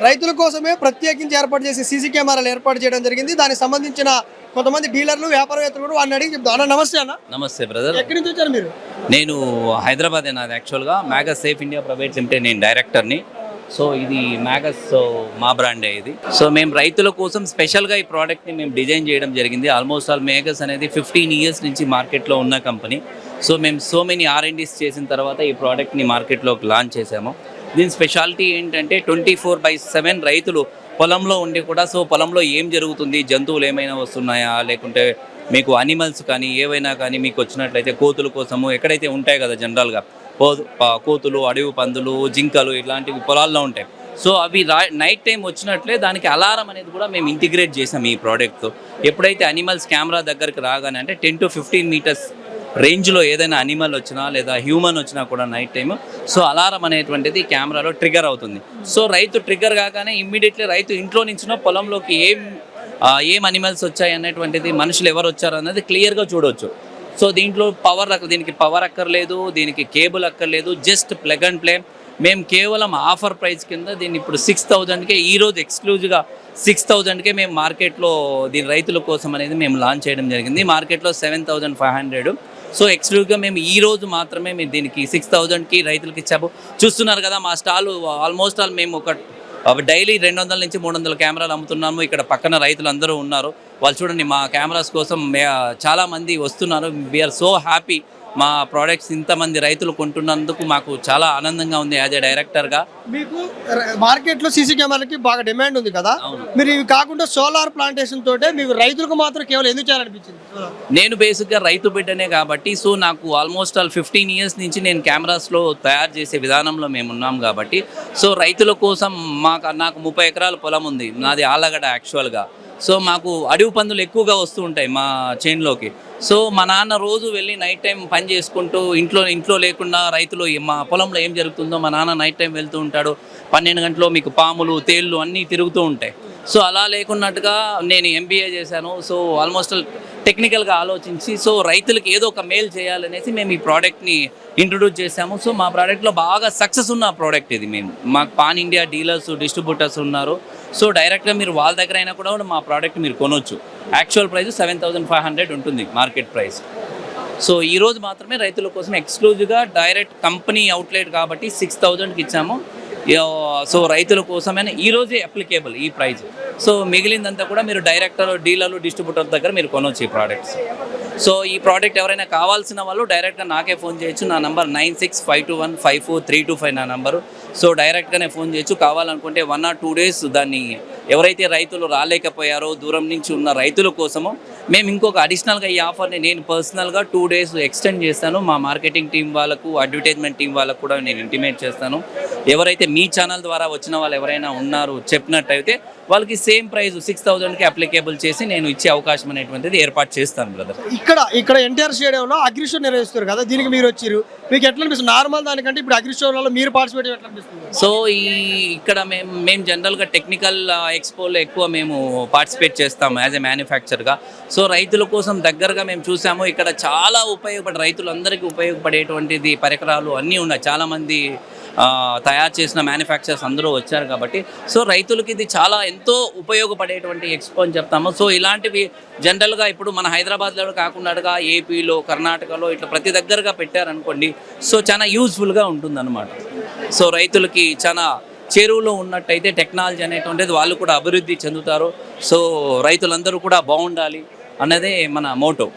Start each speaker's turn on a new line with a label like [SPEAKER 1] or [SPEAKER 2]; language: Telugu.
[SPEAKER 1] రైతుల కోసమే ప్రత్యేకించి ఏర్పాటు చేసి సీసీ కెమెరాలు ఏర్పాటు చేయడం జరిగింది. దానికి సంబంధించిన కొంతమంది డీలర్లు, వ్యాపారవేత్తలు కూడా వాడిని అడిగి చెప్తాను. అన్న నమస్తే అన్న.
[SPEAKER 2] నమస్తే బ్రదర్.
[SPEAKER 1] ఎక్కడి నుంచి వచ్చారు మీరు?
[SPEAKER 2] నేను హైదరాబాద్ నాది యాక్చువల్గా Magus safe India private limited నేను డైరెక్టర్ని. సో ఇది మ్యాగస్ మా బ్రాండే ఇది. సో మేము రైతుల కోసం స్పెషల్గా ఈ ప్రోడక్ట్ని మేము డిజైన్ చేయడం జరిగింది. ఆల్మోస్ట్ ఆల్ మ్యాగస్ అనేది 15 years నుంచి మార్కెట్లో ఉన్న కంపెనీ. సో మేము సో మెనీ R&Ds చేసిన తర్వాత ఈ ప్రోడక్ట్ని మార్కెట్లోకి లాంచ్ చేసాము. దీని స్పెషాలిటీ ఏంటంటే 24/7 రైతులు పొలంలో ఉండి కూడా సో పొలంలో ఏం జరుగుతుంది, జంతువులు ఏమైనా వస్తున్నాయా, లేకుంటే మీకు అనిమల్స్ కానీ ఏవైనా కానీ మీకు వచ్చినట్లయితే కోతుల కోసము ఎక్కడైతే ఉంటాయి కదా జనరల్గా కోతులు, అడవి పందులు, జింకలు ఇలాంటివి పొలాల్లో ఉంటాయి. సో అవి నైట్ టైం వచ్చినట్లే దానికి అలారం అనేది కూడా మేము ఇంటిగ్రేట్ చేసాం ఈ ప్రోడక్ట్తో. ఎప్పుడైతే అనిమల్స్ కెమెరా దగ్గరికి రాగానే అంటే 10 to 15 meters రేంజ్లో ఏదైనా అనిమల్ వచ్చినా లేదా హ్యూమన్ వచ్చినా కూడా నైట్ టైము సో అలారం అనేటువంటిది కెమెరాలో ట్రిగర్ అవుతుంది. సో రైతు ట్రిగర్ కాగానే ఇమ్మీడియట్లీ రైతు ఇంట్లో నుంచినో పొలంలోకి ఏం అనిమల్స్ వచ్చాయి అనేటువంటిది, మనుషులు ఎవరు వచ్చారు అన్నది క్లియర్గా చూడవచ్చు. సో దీంట్లో దీనికి పవర్ అక్కర్లేదు, దీనికి కేబుల్ అక్కర్లేదు, జస్ట్ ప్లగ్ అండ్ ప్లే. మేము కేవలం ఆఫర్ ప్రైస్ కింద దీన్ని ఇప్పుడు 6,000కే ఈరోజు ఎక్స్క్లూజివ్గా 6,000కే మేము మార్కెట్లో దీని రైతుల కోసం అనేది మేము లాంచ్ చేయడం జరిగింది. మార్కెట్లో 7,500. సో ఎక్స్క్లూజివ్గా మేము ఈరోజు మాత్రమే మేము దీనికి 6,000కి రైతులకి ఇచ్చాము. చూస్తున్నారు కదా మా స్టాల్ ఆల్మోస్ట్ ఆల్ మేము డైలీ 200 నుంచి 300 కెమెరాలు అమ్ముతున్నాము. ఇక్కడ పక్కన రైతులు అందరూ ఉన్నారు, వాళ్ళు చూడండి మా కెమెరాస్ కోసం చాలామంది వస్తున్నారు. వీఆర్ సో హ్యాపీ మా ప్రోడక్ట్స్ ఇంతమంది రైతులు కొంటున్నందుకు మాకు చాలా ఆనందంగా ఉంది యాజ్ ఏ డైరెక్టర్గా.
[SPEAKER 1] మీకు మార్కెట్లో సీసీ కెమెరాలకి బాగా డిమాండ్ ఉంది కదా, మీరు ఇవి కాకుండా సోలార్ ప్లాంటేషన్ తోటే మీకు రైతులకు మాత్రం కేవలం ఎందుకు చేయాలనిపించింది?
[SPEAKER 2] నేను బేసిక్గా రైతు బిడ్డనే కాబట్టి సో నాకు ఆల్మోస్ట్ ఆల్ 15 years నుంచి నేను కెమెరాస్లో తయారు చేసే విధానంలో మేము ఉన్నాం కాబట్టి సో రైతుల కోసం నాకు 30 ఎకరాల పొలం ఉంది, నాది ఆలగడ యాక్చువల్గా. సో మాకు అడవి పందులు ఎక్కువగా వస్తూ ఉంటాయి మా చేన్లోకి. సో మా నాన్న రోజు వెళ్ళి నైట్ టైం పని చేసుకుంటూ ఇంట్లో లేకుండా రైతులు మా పొలంలో ఏం జరుగుతుందో మా నాన్న నైట్ టైం వెళ్తూ ఉంటాడు. 12 గంటలో మీకు పాములు, తేళ్ళు అన్నీ తిరుగుతూ ఉంటాయి. సో అలా లేకున్నట్టుగా నేను MBA చేశాను. సో ఆల్మోస్ట్ టెక్నికల్గా ఆలోచించి సో రైతులకు ఏదో ఒక మేలు చేయాలనేసి మేము ఈ ప్రోడక్ట్ని ఇంట్రొడ్యూస్ చేశాము. సో మా ప్రోడక్ట్లో బాగా సక్సెస్ ఉన్న ప్రోడక్ట్ ఇది. మాకు పాన్ ఇండియా డీలర్స్, డిస్ట్రిబ్యూటర్స్ ఉన్నారు. సో డైరెక్ట్గా మీరు వాళ్ళ దగ్గర అయినా కూడా మా ప్రోడక్ట్ మీరు కొనవచ్చు. యాక్చువల్ ప్రైస్ 7,500 ఉంటుంది మార్కెట్ ప్రైస్. సో ఈరోజు మాత్రమే రైతుల కోసం ఎక్స్క్లూజివ్గా డైరెక్ట్ కంపెనీ అవుట్లెట్ కాబట్టి 6,000కి ఇచ్చాము. సో రైతుల కోసమైనా ఈరోజే అప్లికేబుల్ ఈ ప్రైజ్. సో మిగిలిందంతా కూడా మీరు డీలర్లు, డిస్ట్రిబ్యూటర్ దగ్గర మీరు కొనవచ్చు ఈ ప్రోడక్ట్స్. సో ఈ ప్రోడక్ట్ ఎవరైనా కావాల్సిన వాళ్ళు డైరెక్ట్గా నాకే ఫోన్ చేయొచ్చు. నా నంబర్ 9652154325 నా నంబరు. సో డైరెక్ట్గానే ఫోన్ చేయొచ్చు. కావాలనుకుంటే 1 or 2 days దాన్ని ఎవరైతే రైతులు రాలేకపోయారో దూరం నుంచి ఉన్న రైతుల కోసము మేము ఇంకొక అడిషనల్గా ఈ ఆఫర్ని నేను పర్సనల్గా 2 days ఎక్స్టెండ్ చేస్తాను. మా మార్కెటింగ్ టీం వాళ్ళకు, అడ్వర్టైజ్మెంట్ టీం వాళ్ళకు కూడా నేను ఇంటిమేట్ చేస్తాను. ఎవరైతే మీ ఛానల్ ద్వారా వచ్చిన వాళ్ళు ఎవరైనా ఉన్నారు చెప్పినట్టయితే వాళ్ళకి సేమ్ ప్రైస్ 6,000కి అప్లికేబుల్ చేసి నేను ఇచ్చే అవకాశం అనేటువంటిది ఏర్పాటు చేస్తాను బ్రదర్.
[SPEAKER 1] ఇక్కడ ఎన్టీఆర్ స్టేడియంలో అగ్రిషో నిర్వహిస్తారు కదా, దీనికి మీరు వచ్చారు, మీకు ఎట్లా అనిపిస్తుంది? నార్మల్ దానికంటే ఇప్పుడు అగ్రిషోలో మీరు పార్టిసిపేట్ ఎట్లా అనిపిస్తుంది?
[SPEAKER 2] సో ఇక్కడ మేము జనరల్గా టెక్నికల్ ఎక్స్పోలో ఎక్కువ మేము పార్టిసిపేట్ చేస్తాము యాజ్ ఎ మ్యానుఫ్యాక్చర్గా. సో రైతుల కోసం దగ్గరగా మేము చూసాము. ఇక్కడ చాలా రైతులందరికీ ఉపయోగపడేటువంటిది పరికరాలు అన్నీ ఉన్నాయి. చాలామంది తయారు చేసిన మ్యానుఫ్యాక్చర్స్ అందరూ వచ్చారు కాబట్టి సో రైతులకి ఇది చాలా ఎంతో ఉపయోగపడేటువంటి ఎక్స్పో అని చెప్తాము. సో ఇలాంటివి జనరల్గా ఇప్పుడు మన హైదరాబాద్లో కాకుండా ఏపీలో, కర్ణాటకలో ఇట్లా ప్రతి దగ్గరగా పెట్టారనుకోండి సో చాలా యూజ్ఫుల్గా ఉంటుందన్నమాట. సో రైతులకి చాలా చేరువలో ఉన్నట్టయితే టెక్నాలజీ అనేటువంటిది వాళ్ళు కూడా అభివృద్ధి చెందుతారు. సో రైతులందరూ కూడా బాగుండాలి అన్నదే మన మోటో.